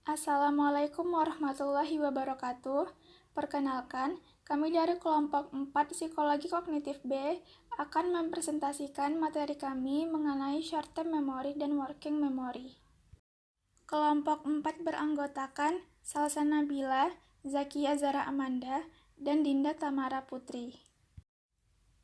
Assalamualaikum warahmatullahi wabarakatuh. Perkenalkan, kami dari kelompok 4 Psikologi Kognitif B akan mempresentasikan materi kami mengenai short-term memory dan working memory. Kelompok 4 beranggotakan Salsa Nabila, Zakia Zara Amanda, dan Dinda Tamara Putri.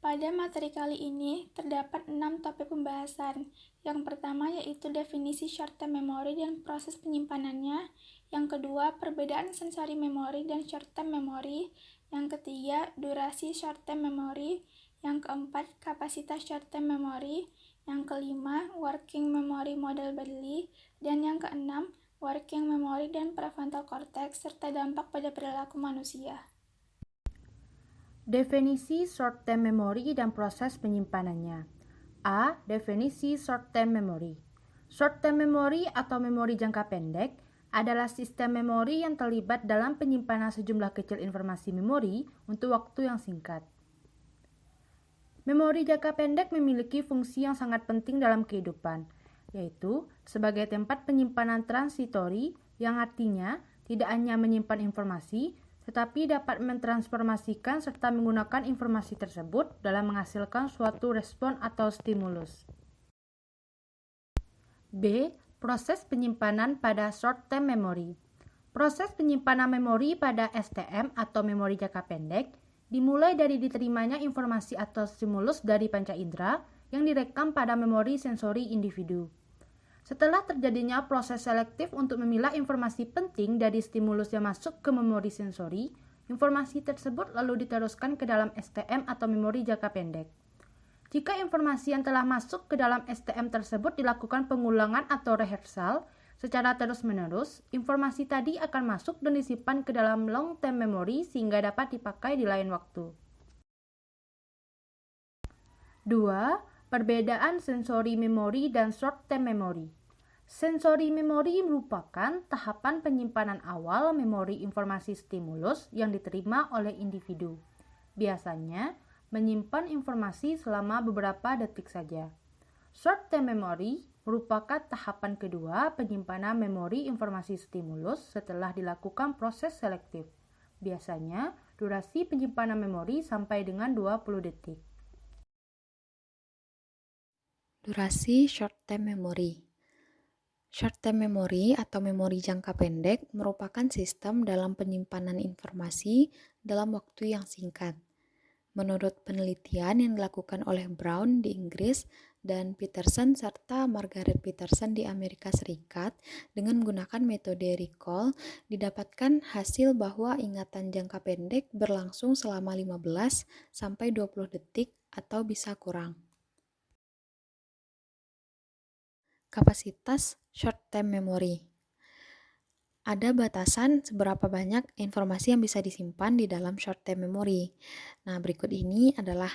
Pada materi kali ini terdapat 6 topik pembahasan. Yang pertama yaitu definisi short-term memory dan proses penyimpanannya. Yang kedua, perbedaan sensori memory dan short-term memory. Yang ketiga, durasi short-term memory. Yang keempat, kapasitas short-term memory. Yang kelima, working memory model Bradley. Dan yang keenam, working memory dan prefrontal cortex serta dampak pada perilaku manusia. Definisi short-term memory dan proses penyimpanannya. A. Definisi short-term memory. Short-term memory atau memori jangka pendek adalah sistem memori yang terlibat dalam penyimpanan sejumlah kecil informasi memori untuk waktu yang singkat. Memori jangka pendek memiliki fungsi yang sangat penting dalam kehidupan, yaitu sebagai tempat penyimpanan transitori yang artinya tidak hanya menyimpan informasi, tetapi dapat mentransformasikan serta menggunakan informasi tersebut dalam menghasilkan suatu respon atau stimulus. B. Proses penyimpanan pada short-term memory. Proses penyimpanan memori pada STM atau memori jangka pendek dimulai dari diterimanya informasi atau stimulus dari panca indera yang direkam pada memori sensori individu. Setelah terjadinya proses selektif untuk memilah informasi penting dari stimulus yang masuk ke memori sensori, informasi tersebut lalu diteruskan ke dalam STM atau memori jangka pendek. Jika informasi yang telah masuk ke dalam STM tersebut dilakukan pengulangan atau rehearsal secara terus-menerus, informasi tadi akan masuk dan disimpan ke dalam long-term memory sehingga dapat dipakai di lain waktu. 2. Perbedaan sensori memori dan short-term memory. Sensori memori merupakan tahapan penyimpanan awal memori informasi stimulus yang diterima oleh individu. Biasanya, menyimpan informasi selama beberapa detik saja. Short-term memory merupakan tahapan kedua penyimpanan memori informasi stimulus setelah dilakukan proses selektif. Biasanya, durasi penyimpanan memori sampai dengan 20 detik. Durasi short-term memory. Short-term memory atau memori jangka pendek merupakan sistem dalam penyimpanan informasi dalam waktu yang singkat. Menurut penelitian yang dilakukan oleh Brown di Inggris dan Peterson serta Margaret Peterson di Amerika Serikat dengan menggunakan metode recall, didapatkan hasil bahwa ingatan jangka pendek berlangsung selama 15 sampai 20 detik atau bisa kurang. Kapasitas short-term memory. Ada batasan seberapa banyak informasi yang bisa disimpan di dalam short-term memory. Nah, berikut ini adalah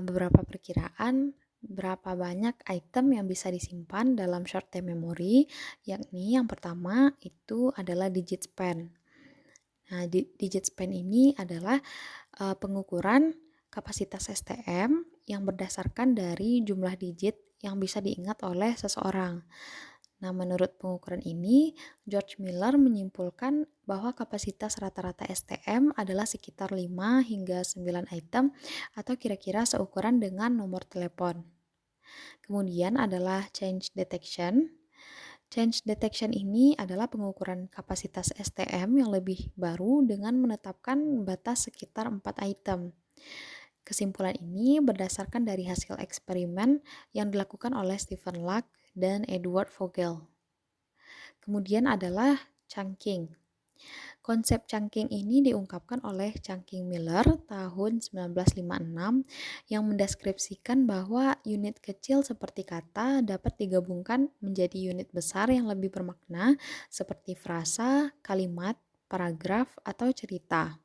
beberapa perkiraan berapa banyak item yang bisa disimpan dalam short-term memory, yakni yang pertama itu adalah digit span. Nah, digit span ini adalah pengukuran kapasitas STM yang berdasarkan dari jumlah digit yang bisa diingat oleh seseorang. Nah, menurut pengukuran ini, George Miller menyimpulkan bahwa kapasitas rata-rata STM adalah sekitar 5 hingga 9 item atau kira-kira seukuran dengan nomor telepon. Kemudian adalah change detection. Change detection ini adalah pengukuran kapasitas STM yang lebih baru dengan menetapkan batas sekitar 4 item. Kesimpulan ini berdasarkan dari hasil eksperimen yang dilakukan oleh Stephen Luck dan Edward Vogel. Kemudian adalah chunking. Konsep chunking ini diungkapkan oleh Chunking Miller tahun 1956 yang mendeskripsikan bahwa unit kecil seperti kata dapat digabungkan menjadi unit besar yang lebih bermakna seperti frasa, kalimat, paragraf, atau cerita.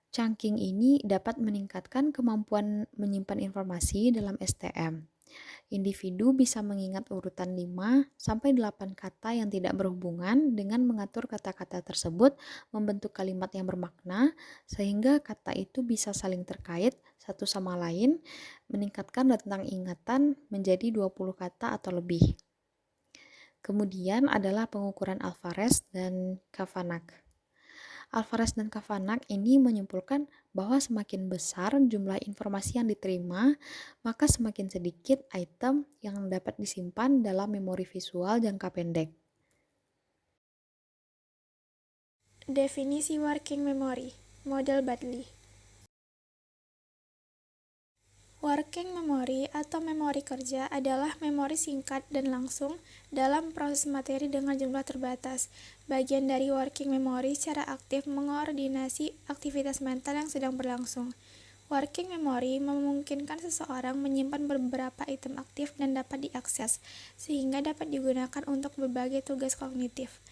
Chunking ini dapat meningkatkan kemampuan menyimpan informasi dalam STM. Individu bisa mengingat urutan 5-8 kata yang tidak berhubungan dengan mengatur kata-kata tersebut membentuk kalimat yang bermakna sehingga kata itu bisa saling terkait satu sama lain, meningkatkan rentang ingatan menjadi 20 kata atau lebih. Kemudian adalah pengukuran Alvarez dan Kavanagh. Alvarez dan Kavanagh ini menyimpulkan bahwa semakin besar jumlah informasi yang diterima, maka semakin sedikit item yang dapat disimpan dalam memori visual jangka pendek. Definisi working memory, model Baddeley. Working memory atau memori kerja adalah memori singkat dan langsung dalam proses materi dengan jumlah terbatas. Bagian dari working memory secara aktif mengoordinasi aktivitas mental yang sedang berlangsung. Working memory memungkinkan seseorang menyimpan beberapa item aktif dan dapat diakses, sehingga dapat digunakan untuk berbagai tugas kognitif.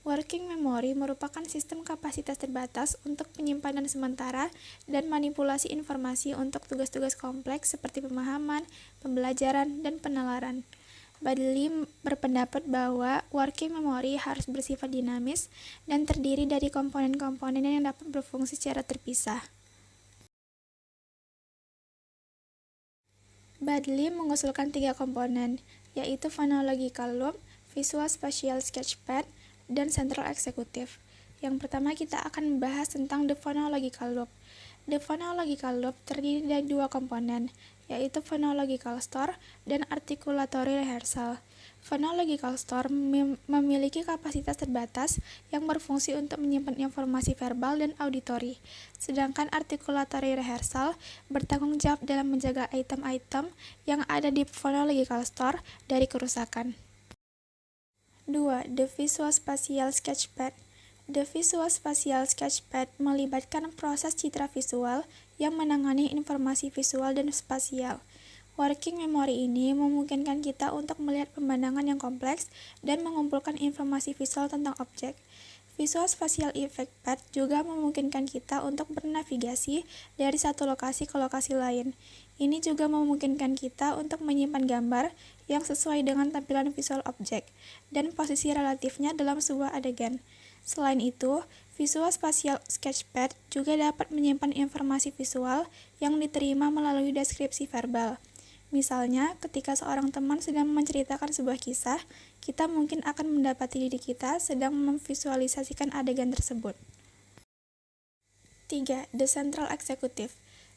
Working memory merupakan sistem kapasitas terbatas untuk penyimpanan sementara dan manipulasi informasi untuk tugas-tugas kompleks seperti pemahaman, pembelajaran, dan penalaran. Baddeley berpendapat bahwa working memory harus bersifat dinamis dan terdiri dari komponen-komponen yang dapat berfungsi secara terpisah. Baddeley mengusulkan 3 komponen, yaitu phonological loop, visual spatial sketchpad, dan central executive. Yang pertama kita akan membahas tentang the phonological loop. The phonological loop terdiri dari 2 komponen, yaitu phonological store dan articulatory rehearsal. Phonological store memiliki kapasitas terbatas yang berfungsi untuk menyimpan informasi verbal dan auditori, sedangkan articulatory rehearsal bertanggung jawab dalam menjaga item-item yang ada di phonological store dari kerusakan. 2. The Visual Spatial Sketchpad. The Visual Spatial Sketchpad melibatkan proses citra visual yang menangani informasi visual dan spasial. Working memory ini memungkinkan kita untuk melihat pemandangan yang kompleks dan mengumpulkan informasi visual tentang objek. Visual Spatial Effect Pad juga memungkinkan kita untuk bernavigasi dari satu lokasi ke lokasi lain. Ini juga memungkinkan kita untuk menyimpan gambar yang sesuai dengan tampilan visual objek dan posisi relatifnya dalam sebuah adegan. Selain itu, Visual Spatial Sketchpad juga dapat menyimpan informasi visual yang diterima melalui deskripsi verbal. Misalnya, ketika seorang teman sedang menceritakan sebuah kisah, kita mungkin akan mendapati diri kita sedang memvisualisasikan adegan tersebut. 3. The Central Executive.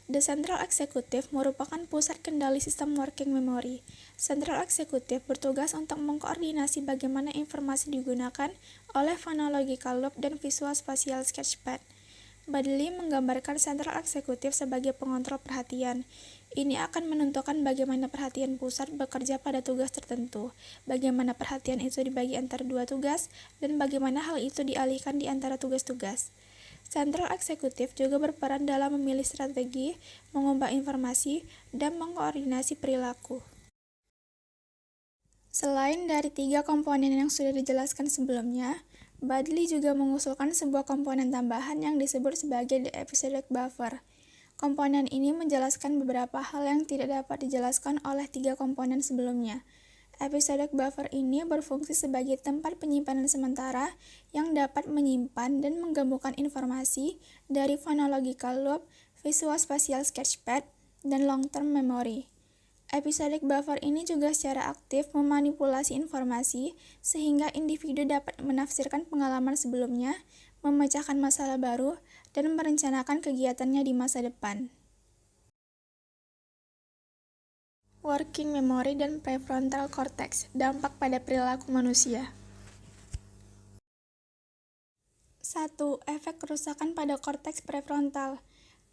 The Central Executive merupakan pusat kendali sistem working memory. Central Executive bertugas untuk mengkoordinasi bagaimana informasi digunakan oleh phonological loop dan Visual Spatial Sketchpad. Baddeley menggambarkan Central Executive sebagai pengontrol perhatian. Ini akan menentukan bagaimana perhatian pusat bekerja pada tugas tertentu, bagaimana perhatian itu dibagi antara 2 tugas, dan bagaimana hal itu dialihkan di antara tugas-tugas. Central Executive juga berperan dalam memilih strategi, mengubah informasi, dan mengkoordinasi perilaku. Selain dari 3 komponen yang sudah dijelaskan sebelumnya, Baddeley juga mengusulkan sebuah komponen tambahan yang disebut sebagai the episodic buffer. Komponen ini menjelaskan beberapa hal yang tidak dapat dijelaskan oleh 3 komponen sebelumnya. Episodic buffer ini berfungsi sebagai tempat penyimpanan sementara yang dapat menyimpan dan menggabungkan informasi dari phonological loop, Visual Spatial Sketchpad, dan long-term memory. Episodic buffer ini juga secara aktif memanipulasi informasi sehingga individu dapat menafsirkan pengalaman sebelumnya, memecahkan masalah baru, dan merencanakan kegiatannya di masa depan. Working memory dan prefrontal cortex, dampak pada perilaku manusia. 1. Efek kerusakan pada korteks prefrontal.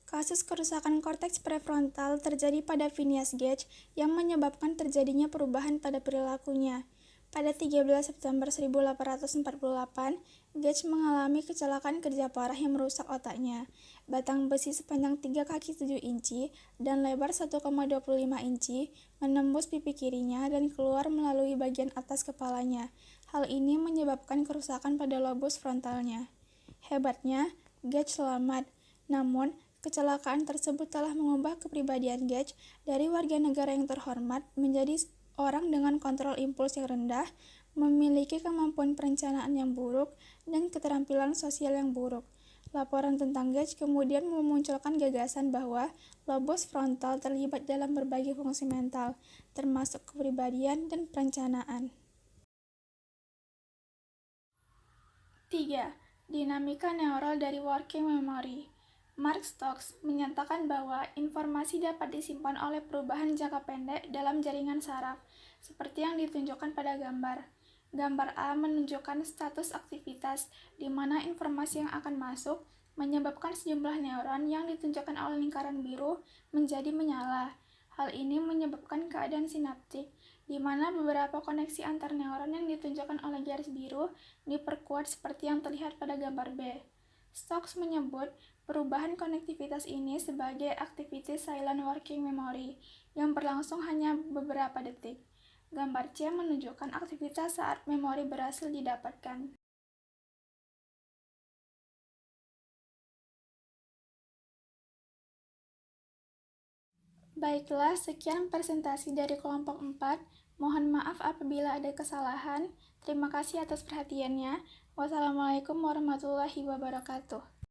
Kasus kerusakan korteks prefrontal terjadi pada Phineas Gage yang menyebabkan terjadinya perubahan pada perilakunya. Pada 13 September 1848, Gage mengalami kecelakaan kerja parah yang merusak otaknya. Batang besi sepanjang 3 kaki 7 inci dan lebar 1,25 inci menembus pipi kirinya dan keluar melalui bagian atas kepalanya. Hal ini menyebabkan kerusakan pada lobus frontalnya. Hebatnya, Gage selamat. Namun, kecelakaan tersebut telah mengubah kepribadian Gage dari warga negara yang terhormat menjadi orang dengan kontrol impuls yang rendah, memiliki kemampuan perencanaan yang buruk, dan keterampilan sosial yang buruk. Laporan tentang Gage kemudian memunculkan gagasan bahwa lobus frontal terlibat dalam berbagai fungsi mental, termasuk kepribadian dan perencanaan. 3. Dinamika neural dari working memory. Mark Stokes menyatakan bahwa informasi dapat disimpan oleh perubahan jangka pendek dalam jaringan saraf, seperti yang ditunjukkan pada gambar. Gambar A menunjukkan status aktivitas, di mana informasi yang akan masuk menyebabkan sejumlah neuron yang ditunjukkan oleh lingkaran biru menjadi menyala. Hal ini menyebabkan keadaan sinaptik, di mana beberapa koneksi antar neuron yang ditunjukkan oleh garis biru diperkuat seperti yang terlihat pada gambar B. Stokes menyebut perubahan konektivitas ini sebagai activity silent working memory yang berlangsung hanya beberapa detik. Gambar C menunjukkan aktivitas saat memori berhasil didapatkan. Baiklah, sekian presentasi dari kelompok 4. Mohon maaf apabila ada kesalahan. Terima kasih atas perhatiannya. Wassalamualaikum warahmatullahi wabarakatuh.